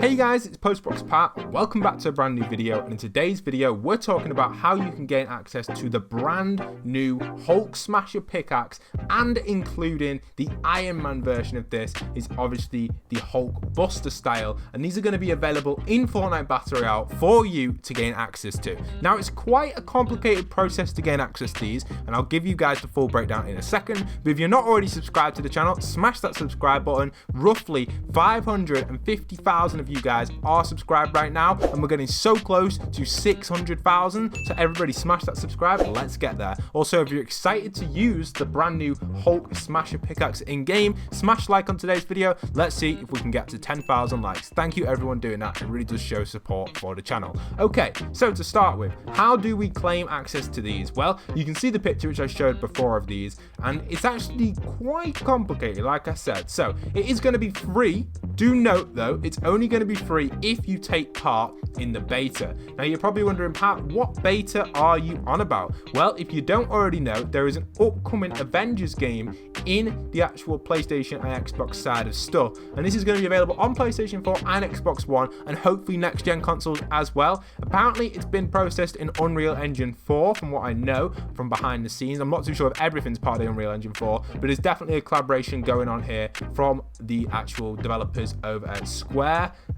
Hey guys, it's Postbox Pat, and welcome back to a brand new video, and in today's video we're talking about how you can gain access to the brand new Hulk Smasher pickaxe, and including the Iron Man version of this is obviously the Hulk Buster style, and these are going to be available in Fortnite Battle Royale for you to gain access to. Now it's quite a complicated process to gain access to these, and I'll give you guys the full breakdown in a second, but if you're not already subscribed to the channel, smash that subscribe button. Roughly 550,000 of you guys are subscribed right now, and we're getting so close to 600,000, so everybody smash that subscribe, let's get there. Also, if you're excited to use the brand new Hulk Smasher pickaxe in game, smash like on today's video. Let's see if we can get to 10,000 likes. Thank you everyone doing that, it really does show support for the channel. Okay, so to start with, how do we claim access to these? Well, you can see the picture which I showed before of these, and it's actually quite complicated, like I said. So it is going to be free. Do note though, it's only going to be free if you take part in the beta. Now you're probably wondering, Pat, what beta are you on about? Well, if you don't already know, there is an upcoming Avengers game in the actual PlayStation and Xbox side of stuff, and this is going to be available on PlayStation 4 and Xbox One, and hopefully next gen consoles as well. Apparently it's been processed in Unreal Engine 4 from what I know from behind the scenes. I'm not too sure if everything's part of the Unreal Engine 4, but there's definitely a collaboration going on here from the actual developers over at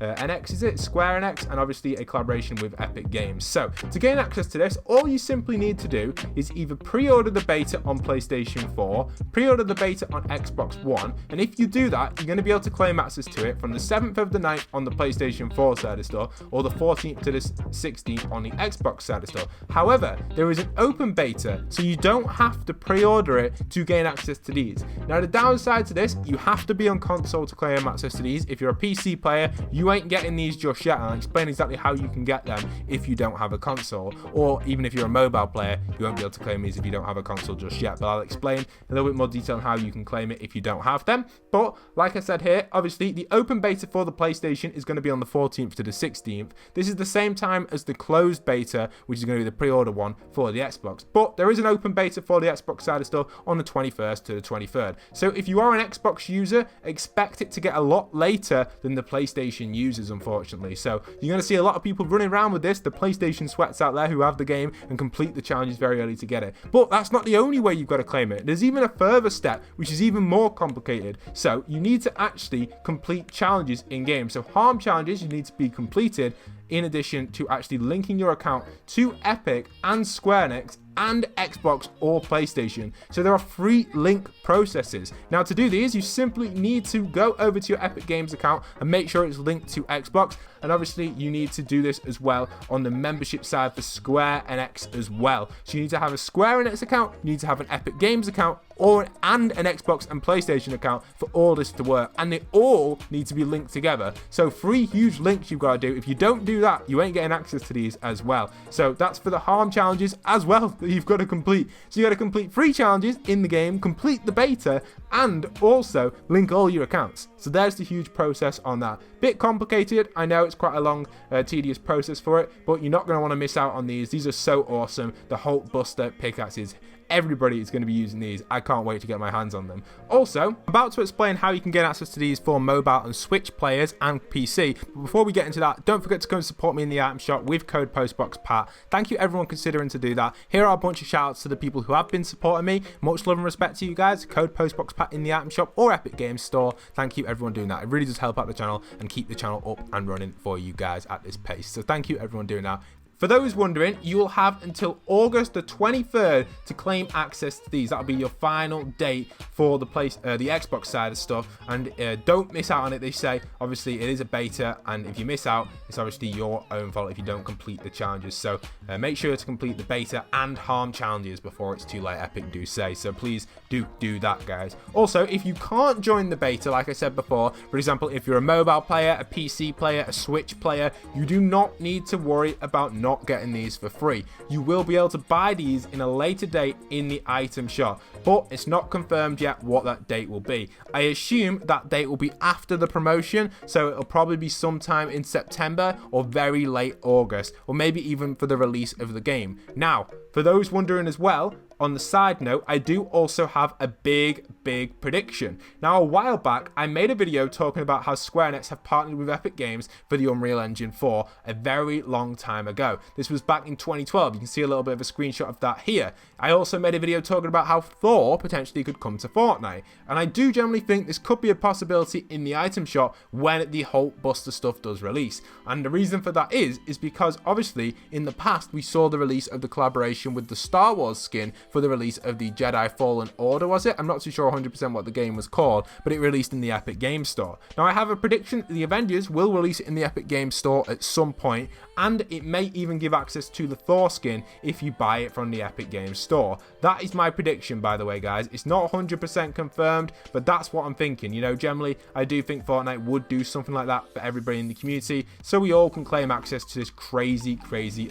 Enix, is it? Square Enix, and obviously a collaboration with Epic Games. So to gain access to this, all you simply need to do is either pre-order the beta on PlayStation 4, pre-order the beta on Xbox One, and if you do that, you're going to be able to claim access to it from the 7th of the 9th on the PlayStation 4 side of stuff, or the 14th to the 16th on the Xbox side of stuff. However, there is an open beta, so you don't have to pre-order it to gain access to these. Now the downside to this, you have to be on console to claim access to these. If you're a PC player, you ain't getting these just yet, and I'll explain exactly how you can get them if you don't have a console, or even if you're a mobile player, you won't be able to claim these if you don't have a console just yet, but I'll explain a little bit more detail on how you can claim it if you don't have them. But like I said here, obviously the open beta for the PlayStation is going to be on the 14th to the 16th. This is the same time as the closed beta, which is going to be the pre-order one for the Xbox, but there is an open beta for the Xbox side of stuff on the 21st to the 23rd. So if you are an Xbox user, expect it to get a lot later than the PlayStation users, unfortunately. So you're going to see a lot of people running around with this, the PlayStation sweats out there who have the game and complete the challenges very early to get it. But that's not the only way you've got to claim it. There's even a further step which is even more complicated. So you need to actually complete challenges in game. So harm challenges you need to be completed, in addition to actually linking your account to Epic and Square Enix and Xbox or PlayStation. So there are 3 link processes. Now to do these, you simply need to go over to your Epic Games account and make sure it's linked to Xbox, and obviously you need to do this as well on the membership side for Square Enix as well. So you need to have a Square Enix account, you need to have an Epic Games account, and an Xbox and PlayStation account for all this to work, and they all need to be linked together. So 3 huge links you've got to do. If you don't do that, you ain't getting access to these as well. So that's for the harm challenges as well that you've got to complete. So you got to complete 3 challenges in the game, complete the beta, and also link all your accounts. So there's the huge process on that. Bit complicated, I know it's quite a long, tedious process for it, but you're not going to want to miss out on these. These are so awesome. The Hulk Buster pickaxes. Everybody is going to be using these. I can't wait to get my hands on them. Also, I'm about to explain how you can get access to these for mobile and Switch players and PC. But before we get into that, don't forget to go and support me in the item shop with code PostboxPat. Thank you everyone considering to do that. Here are a bunch of shout outs to the people who have been supporting me. Much love and respect to you guys. Code PostboxPat in the item shop or Epic Games Store. Thank you everyone doing that. It really does help out the channel and keep the channel up and running for you guys at this pace. So thank you everyone doing that. For those wondering, you will have until August the 23rd to claim access to these. That'll be your final date for the Xbox side of stuff, and don't miss out on it. They say obviously it is a beta, and if you miss out, it's obviously your own fault if you don't complete the challenges. So make sure to complete the beta and harm challenges before it's too late, Epic do say. So please do that, guys. Also, if you can't join the beta, like I said before, for example, if you're a mobile player, a PC player, a Switch player, you do not need to worry about not getting these for free. You will be able to buy these in a later date in the item shop, but it's not confirmed yet what that date will be. I assume that date will be after the promotion, so it'll probably be sometime in September or very late August, or maybe even for the release of the game. Now, for those wondering as well, on the side note, I do also have a big prediction. Now, a while back, I made a video talking about how Square Enix have partnered with Epic Games for the Unreal Engine 4 a very long time ago. This was back in 2012. You can see a little bit of a screenshot of that here. I also made a video talking about how Thor potentially could come to Fortnite. And I do generally think this could be a possibility in the item shop when the Hulk Buster stuff does release. And the reason for that is because obviously in the past we saw the release of the collaboration with the Star Wars skin for the release of the Jedi Fallen Order, was it? I'm not too sure 100% what the game was called, but it released in the Epic Games Store. Now I have a prediction that the Avengers will release it in the Epic Games Store at some point, and it may even give access to the Thor skin if you buy it from the Epic Games Store. That is my prediction, by the way, guys. It's not 100% confirmed, but that's what I'm thinking. You know, generally, I do think Fortnite would do something like that for everybody in the community, so we all can claim access to this crazy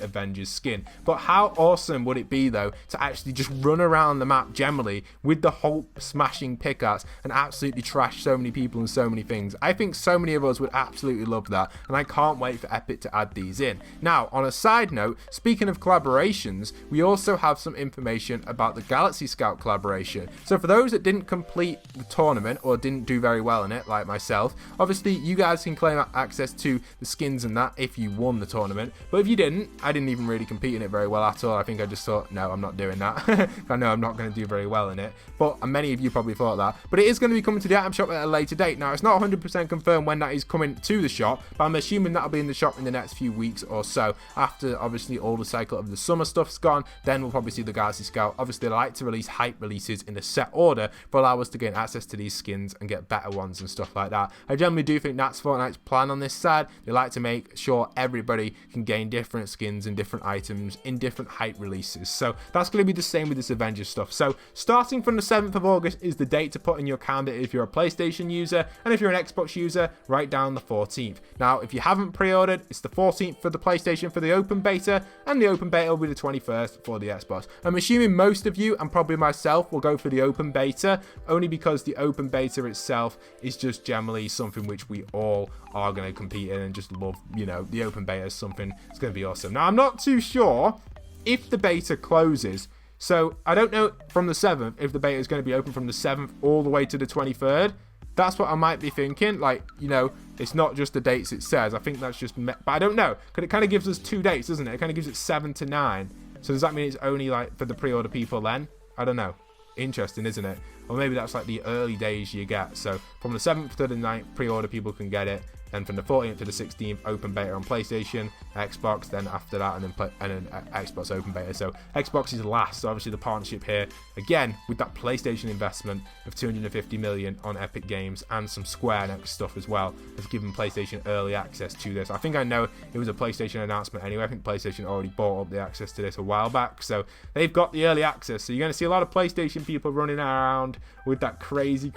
Avengers skin. But how awesome would it be, though, to actually just run around the map generally with the Hulk smashing pickaxe and absolutely trash so many people and so many things? I think so many of us would absolutely love that, and I can't wait for Epic to add these in. Now, on a side note, speaking of collaborations, we also have some information about the Galaxy Scout collaboration. So for those that didn't complete the tournament or didn't do very well in it, like myself, obviously you guys can claim access to the skins and that if you won the tournament. But if you didn't, I didn't even really compete in it very well at all. I think I just thought, no, I'm not doing that. I know I'm not going to do very well in it. But many of you probably thought that. But it is going to be coming to the item shop at a later date. Now, it's not 100% confirmed when that is coming to the shop, but I'm assuming that'll be in the shop in the next few weeks or so. After, obviously, all the cycle of the summer stuff's gone, then we'll probably see the Galaxy Scout. Obviously, they like to release hype releases in a set order for allow us to gain access to these skins and get better ones and stuff like that. I generally do think that's Fortnite's plan on this side. They like to make sure everybody can gain different skins and different items in different hype releases. So that's going to be the same with this Avengers stuff. So starting from the 7th of August is the date to put in your calendar if you're a PlayStation user, and if you're an Xbox user, write down the 14th. Now, if you haven't pre-ordered, it's the 14th for the PlayStation for the open beta, and the open beta will be the 21st for the Xbox. I'm assuming most of you, and probably myself, will go for the open beta, only because the open beta itself is just generally something which we all are going to compete in and just love. You know, the open beta is something that's going to be awesome. Now, I'm not too sure if the beta closes, so I don't know from the 7th if the beta is going to be open from the 7th all the way to the 23rd. That's what I might be thinking. Like, you know, it's not just the dates it says. I think that's just, but I don't know, because it kind of gives us 2 dates, doesn't it? It kind of gives it 7 to 9. So does that mean it's only like for the pre-order people then? I don't know. Interesting, isn't it? Or maybe that's like the early days you get. So from the 7th to the 9th, pre-order people can get it. Then from the 14th to the 16th, open beta on PlayStation, Xbox, then after that, and then Xbox open beta. So Xbox is last. So obviously the partnership here, again, with that PlayStation investment of $250 million on Epic Games and some Square Enix stuff as well, has given PlayStation early access to this. I think I know it was a PlayStation announcement anyway. I think PlayStation already bought up the access to this a while back. So they've got the early access. So you're going to see a lot of PlayStation people running around with that crazy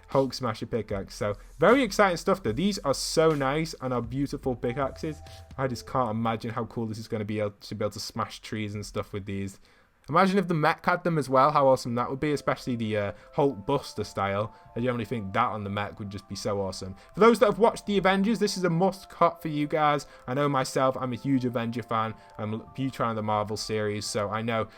Hulk Smasher pickaxe. So very exciting stuff though. These are so nice and are beautiful pickaxes. I just can't imagine how cool this is going to be able to smash trees and stuff with these. Imagine if the mech had them as well, how awesome that would be, especially the Hulk Buster style. I generally think that on the mech would just be so awesome. For those that have watched the Avengers, this is a must-cut for you guys. I know myself, I'm a huge Avenger fan. I'm a huge fan of the Marvel series, so I know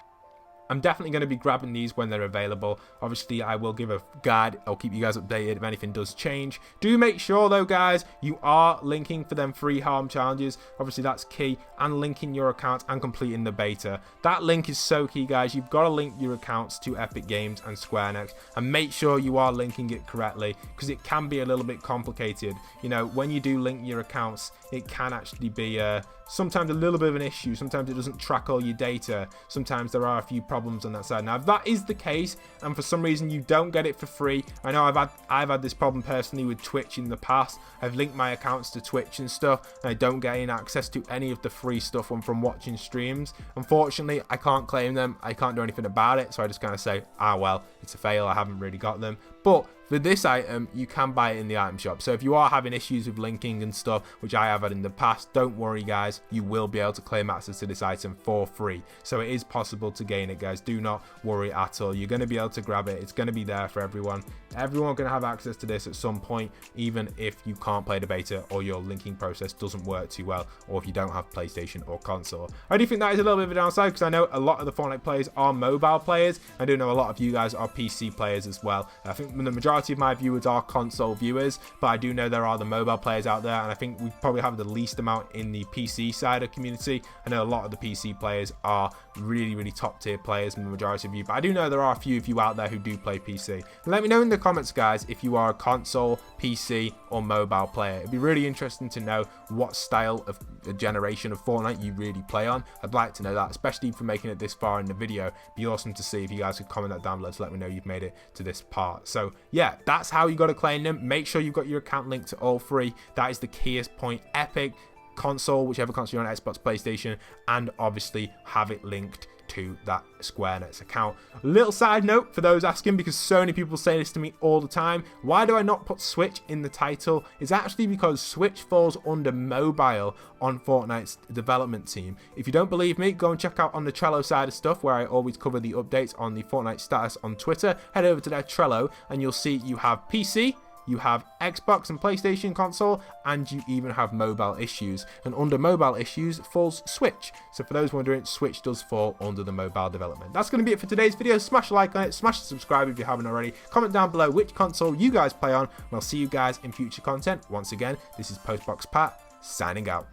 I'm definitely going to be grabbing these when they're available. Obviously, I will give a guide. I'll keep you guys updated if anything does change. Do make sure, though, guys, you are linking for them free harm challenges. Obviously, that's key. And linking your accounts and completing the beta. That link is so key, guys. You've got to link your accounts to Epic Games and Square Enix. And make sure you are linking it correctly, because it can be a little bit complicated. You know, when you do link your accounts, it can actually be sometimes a little bit of an issue. Sometimes it doesn't track all your data. Sometimes there are a few problems on that side. Now, if that is the case, and for some reason you don't get it for free, I know I've had this problem personally with Twitch in the past. I've linked my accounts to Twitch and stuff, and I don't get any access to any of the free stuff from watching streams. Unfortunately, I can't claim them. I can't do anything about it, so I just kind of say, ah, well, it's a fail. I haven't really got them. But for this item, you can buy it in the item shop. So if you are having issues with linking and stuff, which I have had in the past, don't worry guys, you will be able to claim access to this item for free. So it is possible to gain it, guys. Do not worry at all. You're going to be able to grab it. It's going to be there for everyone. Everyone's going to have access to this at some point, even if you can't play the beta or your linking process doesn't work too well, or if you don't have PlayStation or console. I do think that is a little bit of a downside, because I know a lot of the Fortnite players are mobile players. I do know a lot of you guys are PC players as well. I think the majority of my viewers are console viewers, but I do know there are the mobile players out there, and I think we probably have the least amount in the PC side of community. I know a lot of the PC players are really top tier players in the majority of you, but I do know there are a few of you out there who do play PC. Let me know in the comments, guys, if you are a console, PC or mobile player. It'd be really interesting to know what style of generation of Fortnite you really play on. I'd like to know that, especially for making it this far in the video. It'd be awesome to see if you guys could comment that down below to let me know you've made it to this part. So yeah, that's how you got to claim them. Make sure you've got your account linked to all three. That is the keyest point. Epic, console, whichever console you're on, Xbox, PlayStation, and obviously have it linked to that Square Enix account. Little side note for those asking, because so many people say this to me all the time, why do I not put Switch in the title? It's actually because Switch falls under mobile on Fortnite's development team. If you don't believe me, go and check out on the Trello side of stuff, where I always cover the updates on the Fortnite status on Twitter. Head over to their Trello and you'll see you have PC, you have Xbox and PlayStation console, and you even have mobile issues. And under mobile issues falls Switch. So for those wondering, Switch does fall under the mobile development. That's going to be it for today's video. Smash a like on it, smash the subscribe if you haven't already. Comment down below which console you guys play on, and I'll see you guys in future content. Once again, this is Postbox Pat, signing out.